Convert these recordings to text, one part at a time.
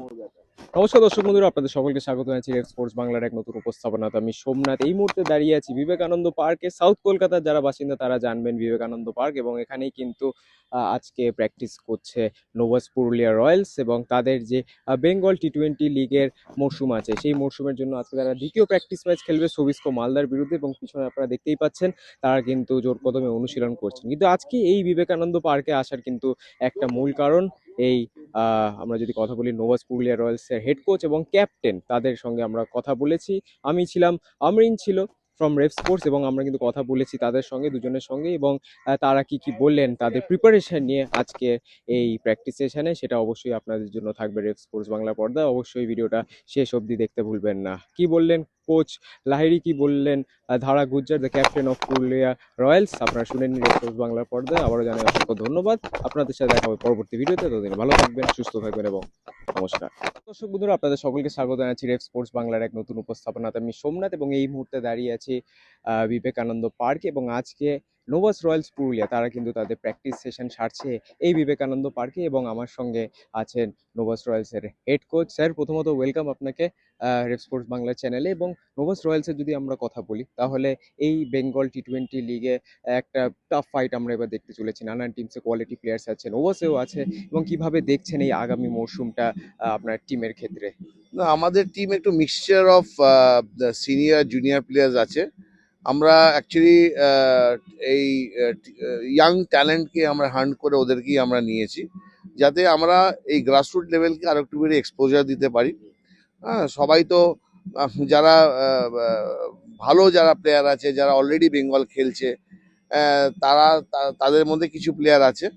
নমস্কার দর্শক বন্ধুরা, আপনাদের সকলকে স্বাগত জানাচ্ছি রেড স্পোর্টস বাংলার এক নতুন উপস্থাপনাতে। আমি সোমনাথ এই মুহূর্তে দাঁড়িয়ে আছি বিবেকানন্দ পার্কে। সাউথ কলকাতার যারা বাসিন্দা তারা জানবেন বিবেকানন্দ পার্ক, এবং এখানেই কিন্তু আজকে প্র্যাকটিস করছে নোভাস পুরুলিয়া রয়্যালস, এবং তাদের যে বেঙ্গল টি-20 লিগের মরশুম আছে সেই মরশুমের জন্য আজকে তারা দ্বিতীয় প্র্যাকটিস ম্যাচ খেলবে সবিস্কো মালদার বিরুদ্ধে। এবং পিছনে আপনারা দেখতেই পাচ্ছেন তারা কিন্তু জোর কদমে অনুশীলন করছেন। কিন্তু আজকে এই বিবেকানন্দ পার্কে আসার কিন্তু একটা মূল কারণ, এই আমরা যদি কথা বলি নোভাস পুরুলিয়া রয়্যালসের হেড কোচ এবং ক্যাপ্টেন, তাদের সঙ্গে আমরা কথা বলেছি। আমি ছিলাম, আমরিন ছিল ফ্রম রেভ স্পোর্টস, এবং আমরা কিন্তু কথা বলেছি তাদের সঙ্গে, দুজনের সঙ্গে, এবং তারা কি কি বললেন তাদের প্রিপারেশন নিয়ে আজকে এই প্র্যাকটিস সেশনে, সেটা অবশ্যই আপনাদের জন্য থাকবে রেভ স্পোর্টস বাংলা পর্দায়। অবশ্যই ভিডিওটা শেষ অবধি দেখতে ভুলবেন না। কি বললেন কোচ লাহিড়ী, কি বললেন ধারা Gujjar, the captain of Purulia Royals, আপনারা শুনে নিন রেভ স্পোর্টস বাংলার পর্দায়। আবারও জানাই অসংখ্য ধন্যবাদ। আপনাদের সাথে দেখা হবে পরবর্তী ভিডিওতে। ততদিন ভালো থাকবেন, সুস্থ থাকবেন, এবং নমস্কার। দর্শক বন্ধুরা, আপনাদের সকলকে স্বাগত জানাচ্ছি রেভ স্পোর্টস বাংলার এক নতুন উপস্থাপনাতে। আমি সোমনাথ, এবং এই মুহূর্তে দাঁড়িয়ে আছি বিবেকানন্দ পার্ক, এবং আজকে নোভাস রয়্যালস পুরুলিয়া তারা কিন্তু তাদের প্র্যাকটিস সেশন সারছে এই বিবেকানন্দ পার্কে, এবং আমার সঙ্গে আছেন নোভাস রয়্যালসের হেড কোচ। স্যার, প্রথমত ওয়েলকাম আপনাকে রেভ স্পোর্টস বাংলা চ্যানেলে। এবং নোভাস রয়্যালসের যদি আমরা কথা বলি, তাহলে এই বেঙ্গল টি-20 লিগে একটা টাফ ফাইট আমরা এবার দেখতে চলেছি। নানান টিমসে কোয়ালিটি প্লেয়ার্স আছেন, ওভার্সেও আছে, এবং কিভাবে দেখছেন এই আগামী মরশুমটা আপনার টিমের ক্ষেত্রে? না, আমাদের টিম একটু mixture of senior junior players আছে। আমরা অ্যাকচুয়ালি এই ইয়াং ট্যালেন্টকে আমরা হান্ট করে ওদেরকেই আমরা নিয়েছি, যাতে আমরা এই গ্রাসরুট লেভেলকে আরো একটু বেশি এক্সপোজার দিতে পারি। হ্যাঁ, সবাই তো যারা ভালো যারা প্লেয়ার আছে, যারা অলরেডি বেঙ্গল খেলছে, তাদের মধ্যে কিছু প্লেয়ার আছে,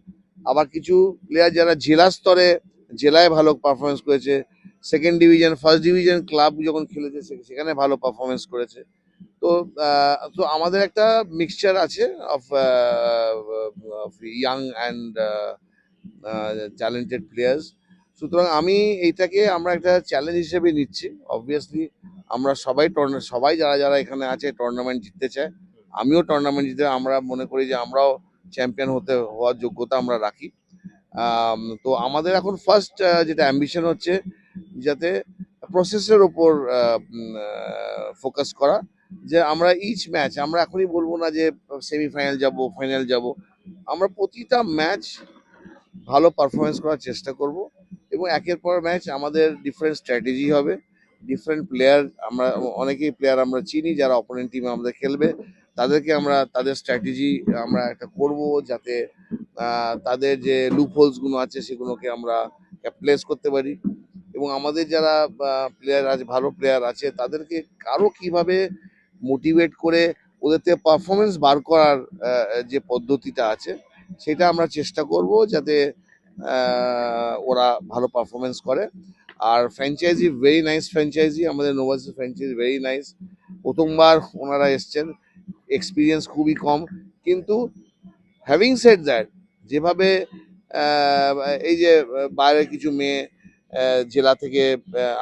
আবার কিছু প্লেয়ার যারা জেলা স্তরে জেলায় ভালো পারফরমেন্স করেছে, second division first division club যখন খেলেছে সেখানে ভালো পারফরমেন্স করেছে। তো আমাদের একটা মিক্সচার আছে of young and talented players. সুতরাং আমি এইটাকে আমরা একটা চ্যালেঞ্জ হিসেবে নিচ্ছি। অবভিয়াসলি আমরা সবাই যারা যারা এখানে আছে টুর্নামেন্ট জিততে চায়, আমিও টুর্নামেন্ট জিতে, আমরা মনে করি যে আমরাও চ্যাম্পিয়ন হওয়ার যোগ্যতা আমরা রাখি। তো আমাদের এখন ফার্স্ট যেটা অ্যাম্বিশন হচ্ছে, যাতে প্রসেসের ওপর ফোকাস করা, যে আমরা ইচ ম্যাচ, আমরা এখনই বলবো না যে সেমিফাইনাল যাব ফাইনাল যাব, আমরা প্রতিটা ম্যাচ ভালো পারফরমেন্স করার চেষ্টা করব, এবং একের পর ম্যাচ আমাদের ডিফারেন্ট স্ট্র্যাটেজি হবে। ডিফারেন্ট প্লেয়ার, আমরা অনেকেই প্লেয়ার আমরা চিনি যারা অপোনেন্ট টিমে আমাদের খেলবে, তাদেরকে আমরা তাদের স্ট্র্যাটেজি আমরা একটা করব, যাতে তাদের যে লুপ হোলসগুলো আছে সেগুলোকে আমরা ক্যাপিটালাইজ করতে পারি। এবং আমাদের যারা প্লেয়ার আছে, ভালো প্লেয়ার আছে, তাদেরকে কারো কিভাবে মোটিভেট করে ওদের থেকে পারফরমেন্স বার করার যে পদ্ধতিটা আছে, সেটা আমরা চেষ্টা করব, যাতে ওরা ভালো পারফরমেন্স করে। আর ফ্র্যাঞ্চাইজি ভেরি নাইস ফ্র্যাঞ্চাইজি, আমাদের নোভাসের ফ্র্যাঞ্চাইজি ভেরি নাইস। প্রথমবার ওনারা এসছেন, এক্সপিরিয়েন্স খুবই কম, কিন্তু হ্যাভিং সেড দ্যাট, যেভাবে এই যে বাইরের কিছু মেয়ে জেলা থেকে,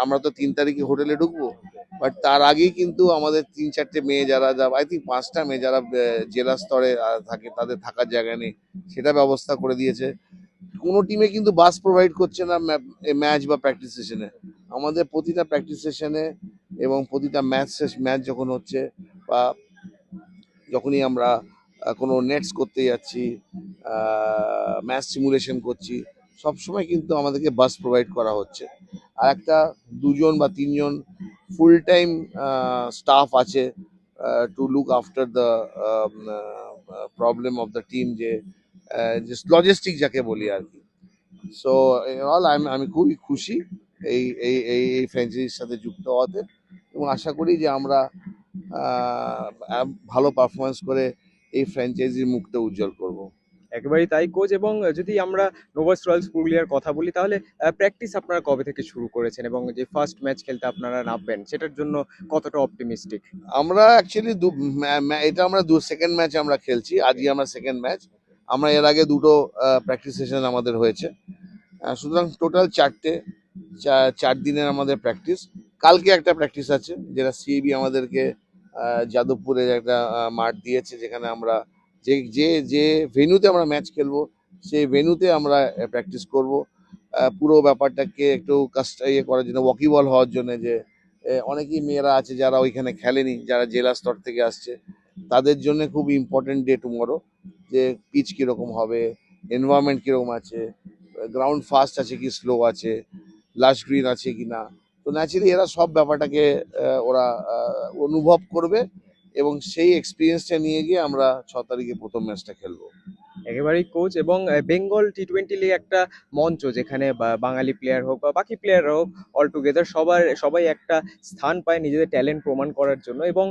আমরা তো 3 তারিখে হোটেলে ঢুকবো, বাট তার আগেই কিন্তু আমাদের 3-4টে মেয়ে যারা আই থিঙ্ক 5টা মেয়ে যারা জেলা স্তরে থাকে, তাদের থাকার জায়গা নেই, সেটা ব্যবস্থা করে দিয়েছে। কোনো টিমে কিন্তু বাস প্রোভাইড করছে না ম্যাচ বা প্র্যাকটিস সেশনে। আমাদের প্রতিটা প্র্যাকটিস সেশনে এবং প্রতিটা ম্যাচ যখন হচ্ছে, বা যখনই আমরা কোনো নেটস করতে যাচ্ছি, ম্যাচ সিমুলেশন করছি, সবসময় কিন্তু আমাদেরকে বাস প্রোভাইড করা হচ্ছে। আর একটা 2জন বা 3জন ফুল টাইম স্টাফ আছে to look after the problem of the team, যে লজিস্টিক যাকে বলি আর কি। সো অল আমি খুবই খুশি এই এই এই এই ফ্র্যাঞ্চাইজির সাথে যুক্ত হওয়াতে, এবং আশা করি যে আমরা ভালো পারফরমেন্স করে এই ফ্র্যাঞ্চাইজির মুখটা উজ্জ্বল করব। একেবারেই তাই কোচ। এবং যদি আমরা নোভাস রয়্যালস পুরুলিয়ার কথা বলি, তাহলে প্র্যাকটিস আপনারা কবে থেকে শুরু করেছেন, এবং যে ফার্স্ট ম্যাচ খেলতে আপনারা নামবেন সেটার জন্য কতটা অপটিমিস্টিক? আমরা অ্যাকচুয়ালি এটা আমরা সেকেন্ড ম্যাচ আমরা খেলছি, আজকে আমরা সেকেন্ড ম্যাচ। আমরা এর আগে দুটো প্র্যাকটিস সেশন আমাদের হয়েছে, সুতরাং টোটাল 4 দিনের আমাদের প্র্যাকটিস। কালকে একটা প্র্যাকটিস আছে, যেটা সিএবি আমাদেরকে যাদবপুরের একটা মাঠ দিয়েছে, যেখানে আমরা যে যে যে ভেন্যুতে আমরা ম্যাচ খেলবো সেই ভেন্যুতে আমরা প্র্যাকটিস করব। পুরো ব্যাপারটাকে একটু ইয়ে করার জন্য, ওয়াকিবল হওয়ার জন্য, যে অনেকেই মেয়েরা আছে যারা ওইখানে খেলেনি, যারা জেলা স্তর থেকে আসছে, তাদের জন্য খুব ইম্পর্টেন্ট ডে টুমরো। যে পিচ কিরকম হবে, এনভায়রনমেন্ট কিরকম আছে, গ্রাউন্ড ফাস্ট আছে কি স্লো আছে, লাশ গ্রিন আছে কি না। তো ন্যাচারালি এরা সব ব্যাপারটাকে ওরা অনুভব করবে, এবং সেই এক্সপিরিয়েন্সটা নিয়ে গিয়ে আমরা 6 তারিখে প্রথম ম্যাচটা খেলবো। একেবারেই কোচ, এবং বেঙ্গল টি-20 লিগ একটা মঞ্চ যেখানে বাঙালি প্লেয়ার হোক বা বাকি প্লেয়ার হোক, অল টুগেদার সবাই একটা স্থান পায় নিজেদের ট্যালেন্ট প্রমাণ করার জন্য। এবং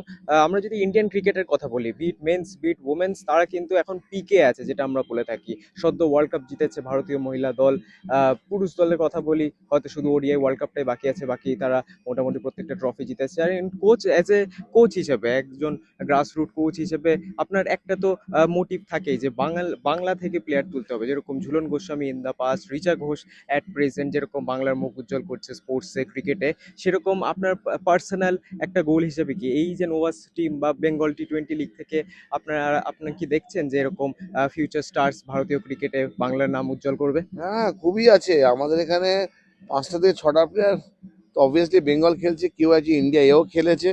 আমরা যদি ইন্ডিয়ান ক্রিকেটের কথা বলি, বিট মেন্স বিট ওমেন্স, তারা কিন্তু এখন পিকে আছে, যেটা আমরা বলে থাকি। সদ্য ওয়ার্ল্ড কাপ জিতেছে ভারতীয় মহিলা দল। পুরুষ দলের কথা বলি, হয়তো শুধু ওডিআই ওয়ার্ল্ড কাপটাই বাকি আছে, বাকি তারা মোটামুটি প্রত্যেকটা ট্রফি জিতেছে। আর কোচ, অ্যাজ এ কোচ হিসেবে, একজন গ্রাসরুট কোচ হিসেবে, আপনার একটা তো মোটিভ থাকেই যে বাংলা থেকে প্লেয়ার তুলতে হবে। যেরকম Jhulan Goswami in the past, Richa Ghosh at present যেরকম বাংলার মুখ উজ্জ্বল করছে স্পোর্টসে, ক্রিকেটে, সেরকম আপনার পার্সোনাল একটা গোল হিসেবে কি এই যে নোভাস টিম বা বেঙ্গল টি-20 লিগ থেকে আপনার কি দেখছেন যে এরকম ফিউচার স্টার্স ভারতীয় ক্রিকেটে বাংলার নাম উজ্জ্বল করবে? হ্যাঁ, খুবই আছে আমাদের এখানে। 5টা থেকে 6টা প্লেয়ার তো অবভিয়াসলি বেঙ্গল খেলছে, কেউ আছে ইন্ডিয়া এও খেলেছে।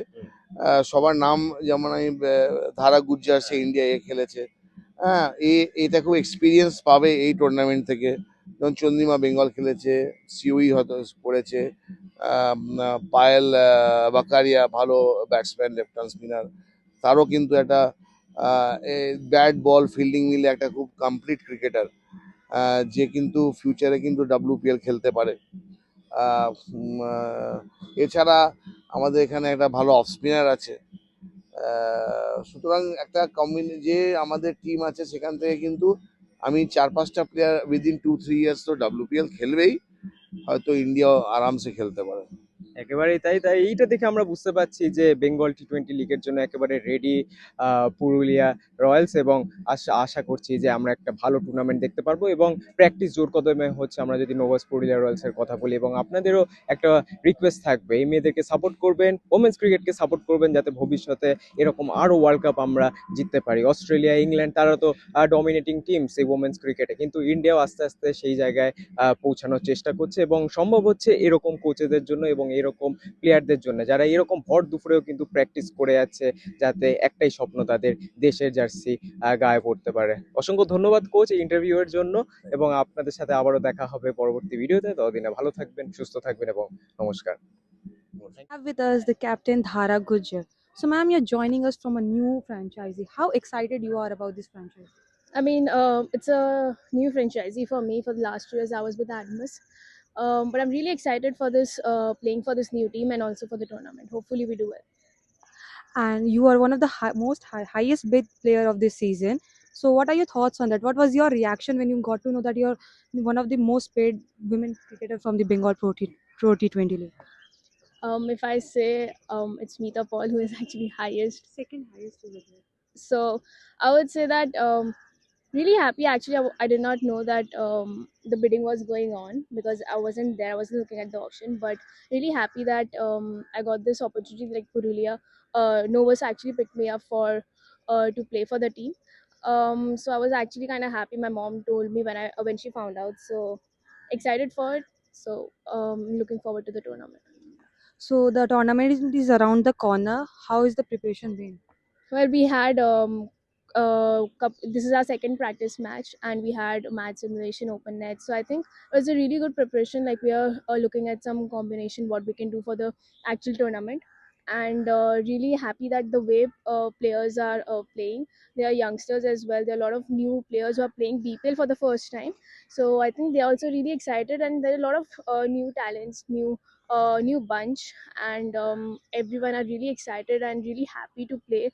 সবার নাম যেমন আমি ধারা গুজ্জার, সে ইন্ডিয়া এ খেলেছে। হ্যাঁ, এটা খুব এক্সপিরিয়েন্স পাবে এই টুর্নামেন্ট থেকে। যেমন চন্দ্রিমা বেঙ্গল খেলেছে, সিউই হয়তো পড়েছে, পায়েল বাকারিয়া ভালো ব্যাটসম্যান, লেফট আর্ম স্পিনার, তারও কিন্তু একটা ব্যাট বল ফিল্ডিং মিলে একটা খুব কমপ্লিট ক্রিকেটার, যে কিন্তু ফিউচারে কিন্তু WPL খেলতে পারে। এছাড়া আমাদের এখানে একটা ভালো অফ স্পিনার আছে। সুতরাং একটা যে আমাদের টিম আছে সেখান থেকে কিন্তু আমি 4-5টা প্লেয়ার উইদিন 2-3 ইয়ার্স তো WPL খেলবেই, হয়তো ইন্ডিয়া আরামসে খেলতে পারে। একেবারেই তাই। তাই এইটা দেখে আমরা বুঝতে পারছি যে বেঙ্গল টি-20 লিগের জন্য একেবারে রেডি পুরুলিয়া রয়্যালস, এবং আশা করছি যে আমরা একটা ভালো টুর্নামেন্ট দেখতে পারবো। এবং প্র্যাকটিস জোর কদমে হচ্ছে, আমরা যদি নোভাস পুরুলিয়া রয়্যালসের কথা বলি। এবং আপনাদেরও একটা রিকোয়েস্ট থাকবে, এই মেয়েদেরকে সাপোর্ট করবেন, ওমেন্স ক্রিকেটকে সাপোর্ট করবেন, যাতে ভবিষ্যতে এরকম আরো ওয়ার্ল্ড কাপ আমরা জিততে পারি। অস্ট্রেলিয়া, ইংল্যান্ড, তারা তো ডমিনেটিং টিমস এই ওমেন্স ক্রিকেটে, কিন্তু ইন্ডিয়াও আস্তে আস্তে সেই জায়গায় পৌঁছানোর চেষ্টা করছে, এবং সম্ভব হচ্ছে এরকম কোচেদের জন্য এবং এরকম প্লেয়ারদের জন্য, যারা এরকম ভর দুপুরেও কিন্তু প্র্যাকটিস করে যাচ্ছে, যাতে একটাই স্বপ্ন, তাদের দেশের জার্সি গায়ে পড়তে পারে। অসংখ্য ধন্যবাদ কোচ এই ইন্টারভিউ এর জন্য, এবং আপনাদের সাথে আবারও দেখা হবে পরবর্তী ভিডিওতে। ততদিনে ভালো থাকবেন, সুস্থ থাকবেন, এবং নমস্কার। Have with us the captain Dhara Gujjar. So, ma'am, you're joining us from a new franchise. How excited you are about this franchise? I mean, it's a new franchisee for me. For the last 2 years, I was with Admus. But I'm really excited for this, playing for this new team and also for the tournament. Hopefully, we do well. And you are one of the highest bid player of this season. So, what are your thoughts on that? What was your reaction when you got to know that you're one of the most paid women cricketer from the Bengal Pro T20 League? If I say it's Meeta Paul who is actually highest, Second highest over there. so I would say that really happy. Actually, I did not know that the bidding was going on because I wasn't there. I wasn't looking at the auction, but really happy that I got this opportunity. Like Purulia, Novus actually picked me up for to play for the team. So I was actually kind of happy. My mom told me when she found out. So excited for it. So looking forward to the tournament. So, the tournament is around the corner. How is the preparation been? Well, we had this is our second practice match, and we had match simulation, open net. So I think it was a really good preparation. Like we are looking at some combination what we can do for the actual tournament, and really happy that the way players are playing. They are youngsters as well. There are a lot of new players who are playing BPL for the first time. So I think they're also really excited, and there are a lot of new talents, new bunch, and everyone are really excited and really happy to play.